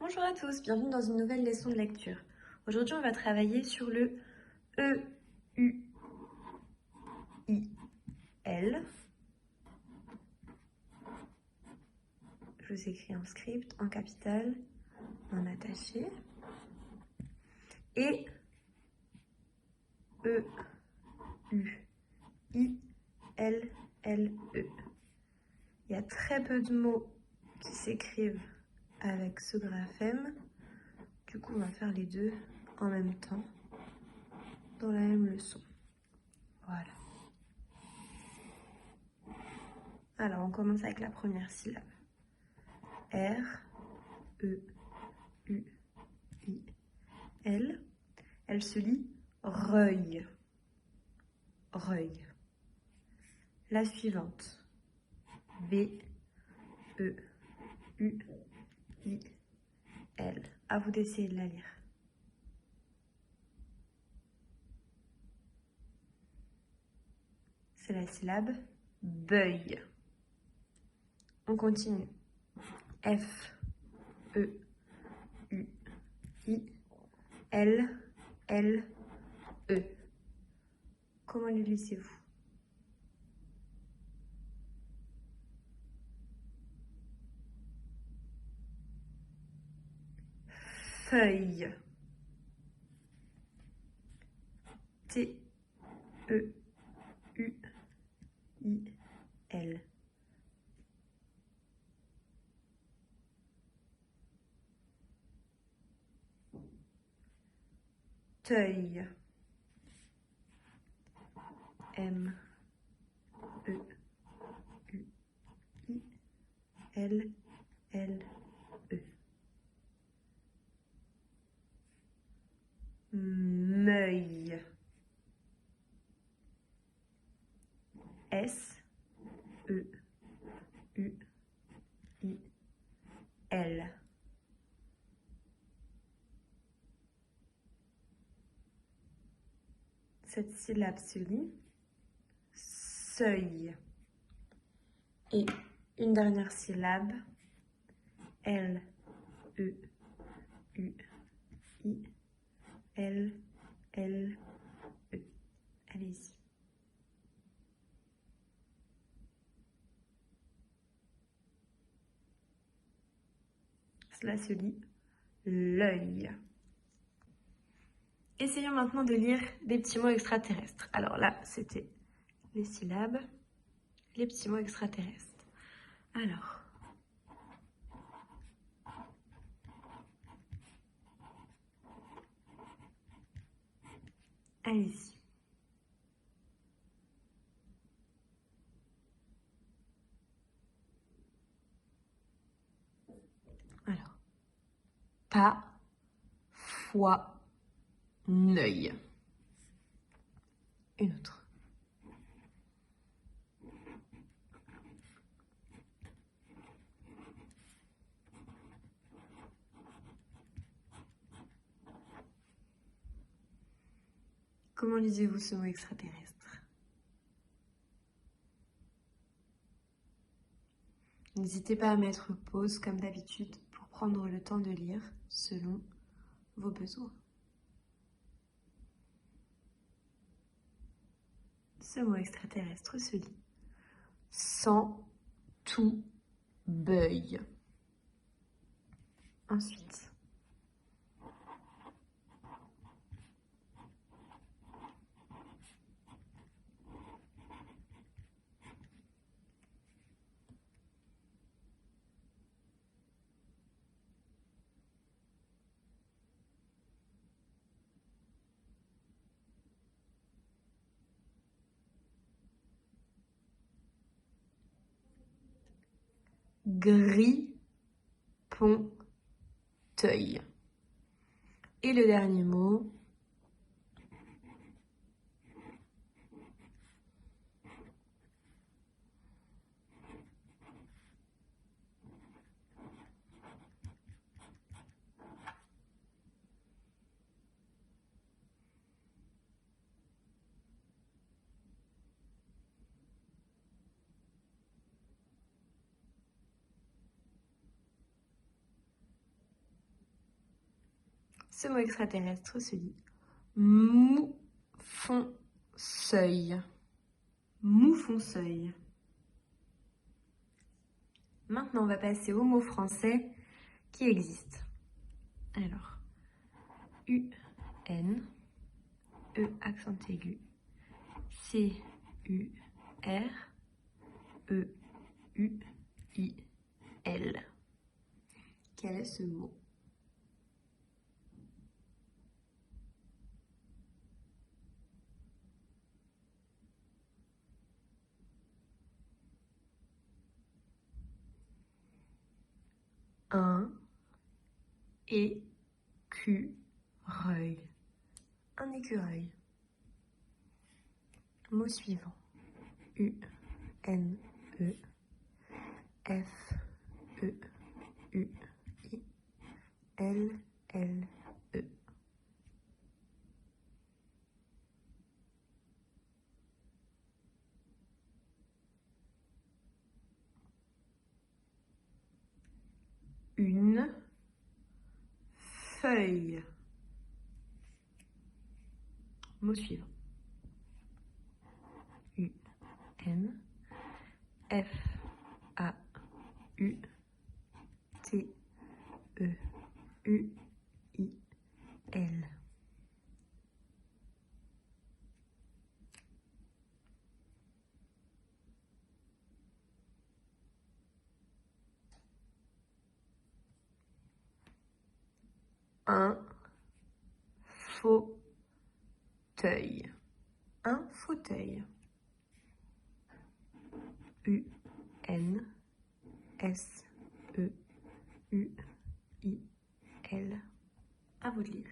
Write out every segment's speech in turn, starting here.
Bonjour à tous, bienvenue dans une nouvelle leçon de lecture. Aujourd'hui, on va travailler sur le E-U-I-L. Je vous écris en script, en capital, en attaché. Et E-U-I-L-L-E. Il y a très peu de mots qui s'écrivent avec ce graphème. Du coup, on va faire les deux en même temps, dans la même leçon. Voilà. Alors, on commence avec la première syllabe. R, E, U, I, L. Elle se lit reuil. Reuil. La suivante. B, E, U, I, L. À vous d'essayer de la lire. C'est la syllabe beuil. On continue. F, E, U, I, L, L, E. Comment le lisez-vous? Feuille. T, E, U, I, L. Teuil. M, E, U, I, L, L, E. Meuil. S, E, U, I, L. Cette syllabe se lit seuil. Et une dernière syllabe, L, E, U, I, L, L, E. Allez-y. Cela se lit l'œil. Essayons maintenant de lire des petits mots extraterrestres. Alors là, c'était les syllabes, les petits mots extraterrestres. Alors, allez-y. Alors, pas, foi, neuil. Une autre. Comment lisez-vous ce mot extraterrestre? N'hésitez pas à mettre pause comme d'habitude pour prendre le temps de lire selon vos besoins. Ce mot extraterrestre se lit sans tout beuil. Ensuite, gris-ponteuil. Et le dernier mot, Ce mot extraterrestre se dit moufonseuil. Moufonseuil. Maintenant, on va passer aux mots français qui existent. Alors, U-N, E accent aigu, C-U-R, E-U-I-L. Quel est ce mot? Un écureuil. Un écureuil. Mot suivant. U-N-E F-E-U-I-L-L-E. Une feuille. Mot suivant. U-N F-A-U-T-E-U-I-L. Un fauteuil. Un fauteuil. U-N-S-E-U-I-L. À vous de lire.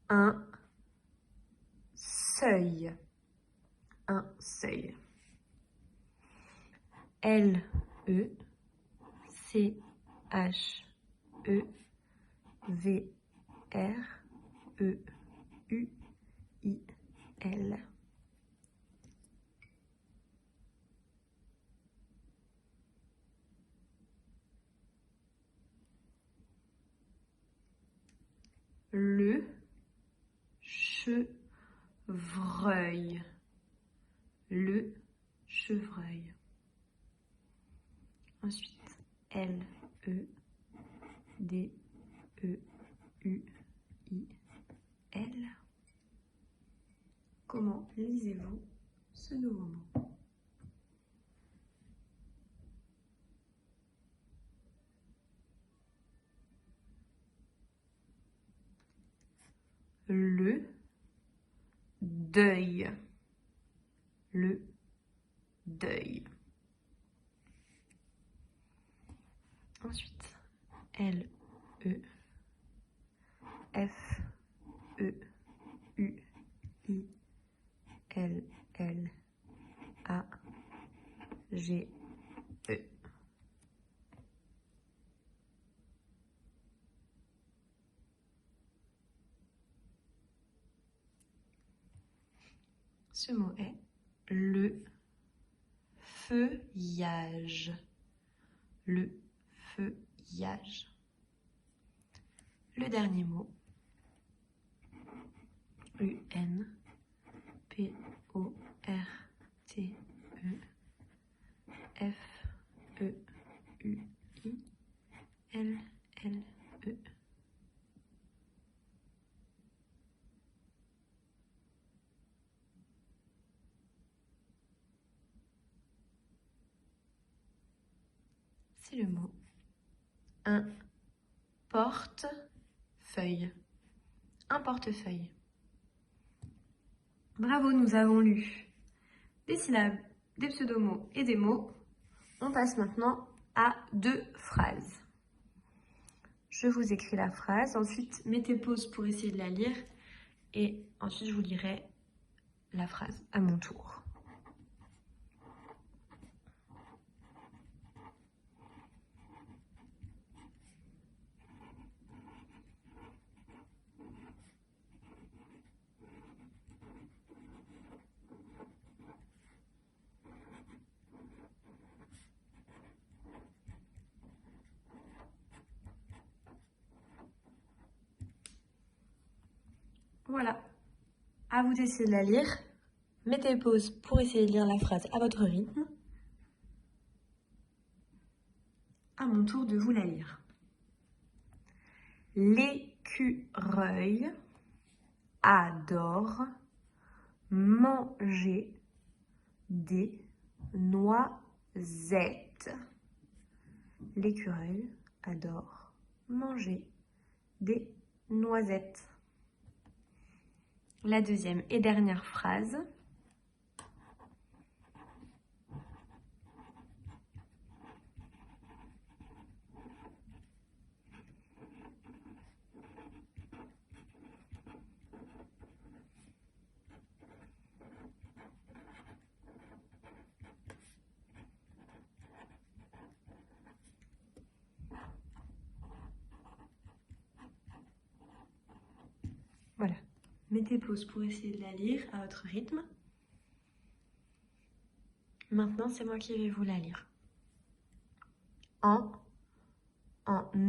Un seuil. Un seuil. L-E-C-H-E-V-R-E-U-I-L. Le chevreuil. Le chevreuil. Ensuite, L-E-D-E-U-I-L. Comment lisez-vous ce nouveau mot? Le deuil. Le deuil. Ensuite, L-E-F-E-U-I-L-L-A-G-E. Ce mot est le feuillage. Le feuillage. Le dernier mot, U-N-P-O-R-T-E-F-E-U-I-L-L-E. C'est le mot un portefeuille. Un portefeuille. Bravo, nous avons lu des syllabes, des pseudomots et des mots. On passe maintenant à 2 phrases. Je vous écris la phrase, ensuite mettez pause pour essayer de la lire et ensuite je vous lirai la phrase à mon tour. Voilà. À vous d'essayer de la lire. Mettez pause pour essayer de lire la phrase à votre rythme. À mon tour de vous la lire. L'écureuil adore manger des noisettes. L'écureuil adore manger des noisettes. La deuxième et dernière phrase. Voilà. Mettez pause pour essayer de la lire à votre rythme. Maintenant, c'est moi qui vais vous la lire. En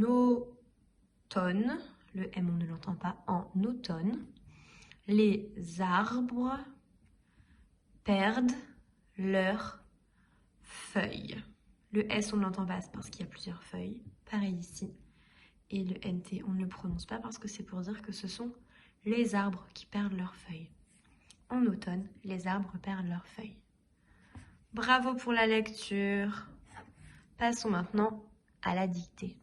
automne, le M on ne l'entend pas, en automne, les arbres perdent leurs feuilles. Le S on ne l'entend pas parce qu'il y a plusieurs feuilles, pareil ici. Et le NT on ne le prononce pas parce que c'est pour dire que ce sont les arbres qui perdent leurs feuilles. En automne, les arbres perdent leurs feuilles. Bravo pour la lecture. Passons maintenant à la dictée.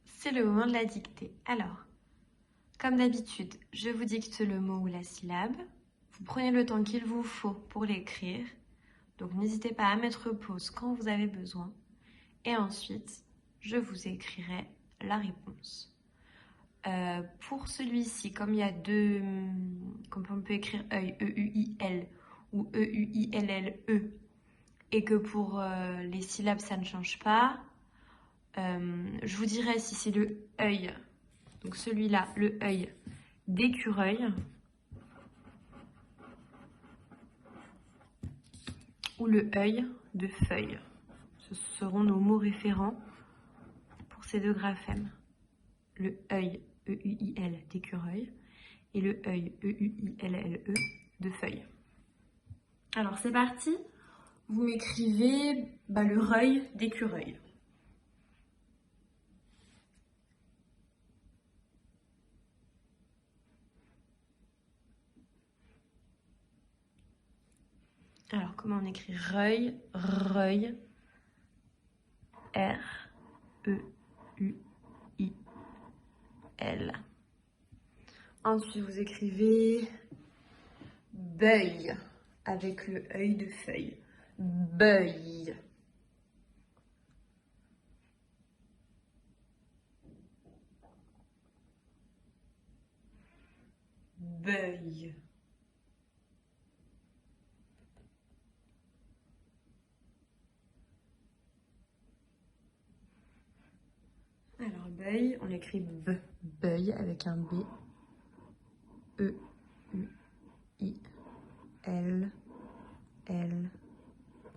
C'est le moment de la dictée. Alors, comme d'habitude, je vous dicte le mot ou la syllabe. Vous prenez le temps qu'il vous faut pour l'écrire. Donc, n'hésitez pas à mettre pause quand vous avez besoin. Et ensuite, je vous écrirai la réponse. Pour celui-ci, comme il y a deux, comme on peut écrire œil, E-U-I-L ou E-U-I-L-L-E, et que pour les syllabes ça ne change pas, je vous dirai si c'est le œil, donc celui-là, le œil d'écureuil, ou le œil de feuille. Ce seront nos mots référents pour ces deux graphèmes. Le œil, E-U-I-L, d'écureuil, et le œil, E-U-I-L-L-E, de feuille. Alors c'est parti, vous m'écrivez le reuil d'écureuil. Alors comment on écrit reuil, reuil, R-E-U-I-L. Ensuite vous écrivez beuil avec le œil de feuille. Beuil. Beuil. Alors beuil, on écrit B, beuil avec un B. E, U, I, L, L,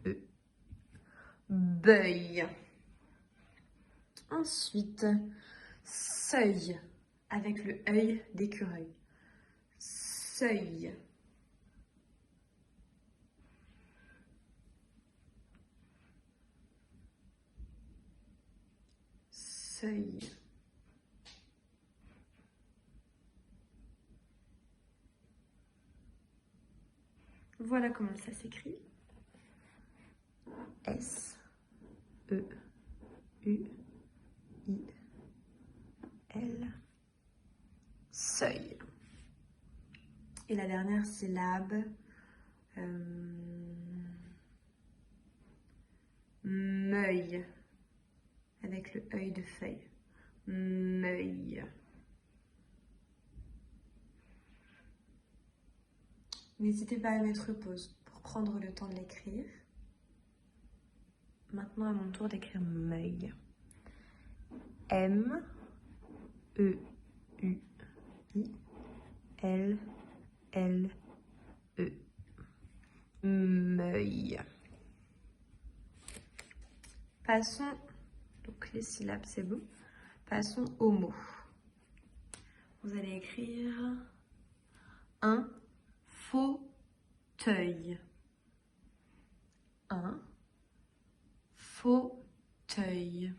E. Beuil. Ensuite, seuil avec le œil d'écureuil. Seuil. Seuil. Voilà comment ça s'écrit. S, E, U, I, L. Seuil. Et la dernière syllabe, meuil, avec le œil de feuille. Meuil. N'hésitez pas à mettre pause pour prendre le temps de l'écrire. Maintenant, à mon tour d'écrire meuil. M, E, U, I, L, L, E. Meuil. Passons Donc les syllabes, c'est bon. Passons aux mots. Vous allez écrire un fauteuil. Un fauteuil.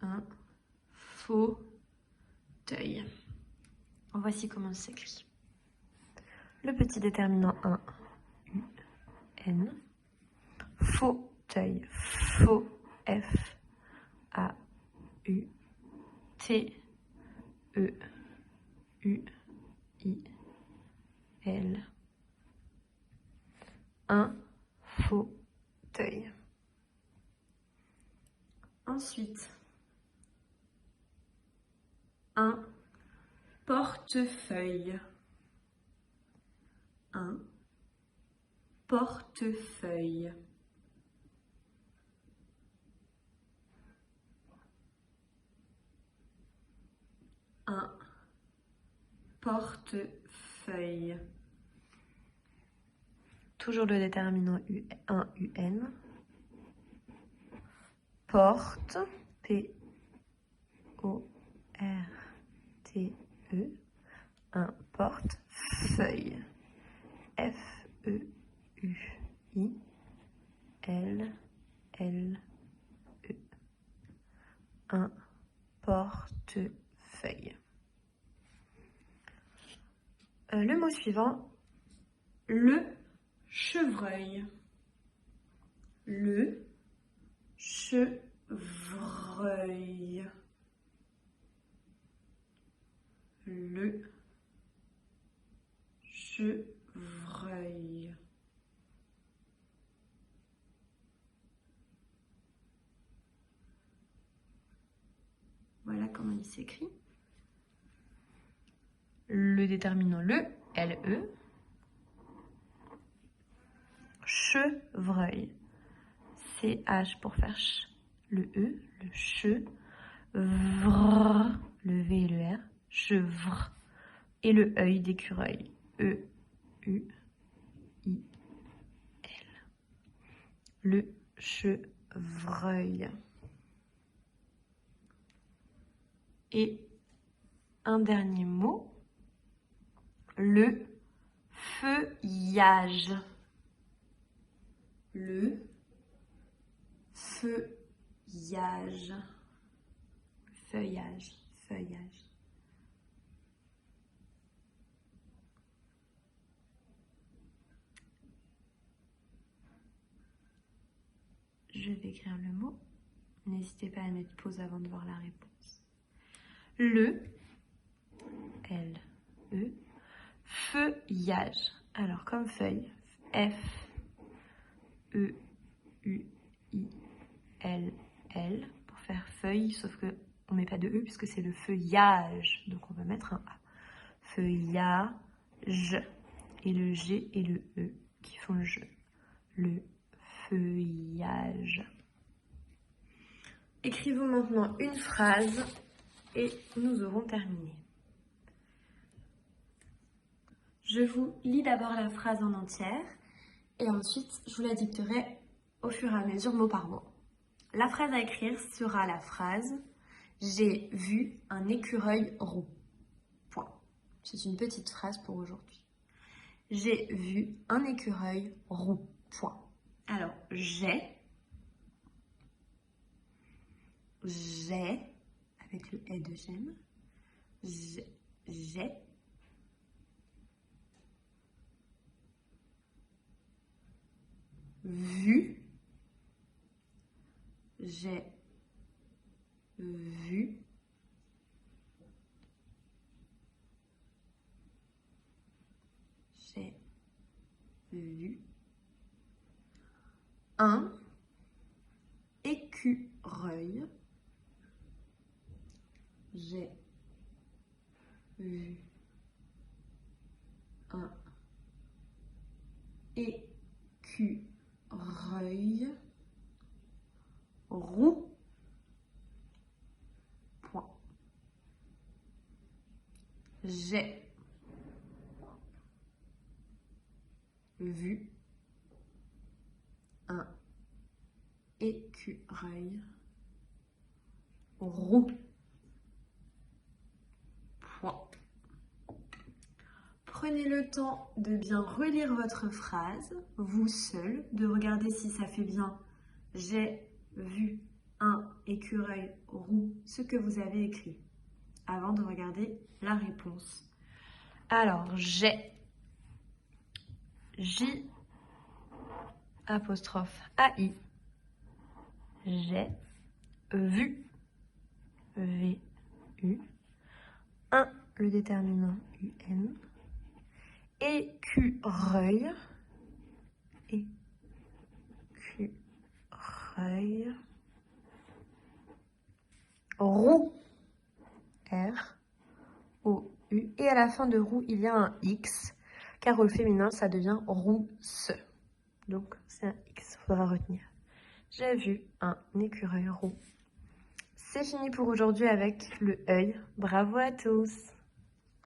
Un fauteuil. Voici comment ça s'écrit. Le petit déterminant 1, U-N. Fauteuil. Faux. F-A-U-T-E-U-I-L. Un fauteuil. Ensuite, un portefeuille. Un portefeuille. Un portefeuille. Toujours le déterminant un UN. Porte, P-O-R-T-E. Un portefeuille. F-E-U-I-L-L-E. Un portefeuille. Le mot suivant, le chevreuil. Le chevreuil. Le chevreuil. Voilà comment il s'écrit. Le déterminant le, L-E. Chevreuil. C-H pour faire ch. Le E, le che. Vr, le V et le R. Chevre. Et le œil d'écureuil. E-U-I-L. Le chevreuil. Et un dernier mot. Le feuillage. Le feuillage. Feuillage, feuillage. Je vais écrire le mot. N'hésitez pas à mettre pause avant de voir la réponse. Le, L-E, feuillage. Alors, comme feuille, F-E-U-I-L-L, pour faire feuille, sauf que on met pas de E puisque c'est le feuillage. Donc, on va mettre un A. Feuillage. Et le G et le E qui font le je. Le feuillage. Écrivons maintenant une phrase et nous aurons terminé. Je vous lis d'abord la phrase en entière et ensuite je vous la dicterai au fur et à mesure mot par mot. La phrase à écrire sera la phrase « J'ai vu un écureuil roux ». Point. C'est une petite phrase pour aujourd'hui. J'ai vu un écureuil roux. Point. Alors, j'ai, avec le « et » de j'aime, j'ai, vu, j'ai vu, j'ai vu un écureuil, j'ai vu un écureuil roux. J'ai vu un écureuil roux. Point. Prenez le temps de bien relire votre phrase, vous seul, de regarder si ça fait bien « J'ai vu un écureuil roux », ce que vous avez écrit, avant de regarder la réponse. Alors, j'ai, J apostrophe AI, j'ai vu, VU, un, le déterminant UN, écureuil, écureuil, roux, R, O, U, et à la fin de roux, il y a un X, car au féminin, ça devient rousse. Donc, c'est un X, il faudra retenir. J'ai vu un écureuil roux. C'est fini pour aujourd'hui avec le œil. Bravo à tous!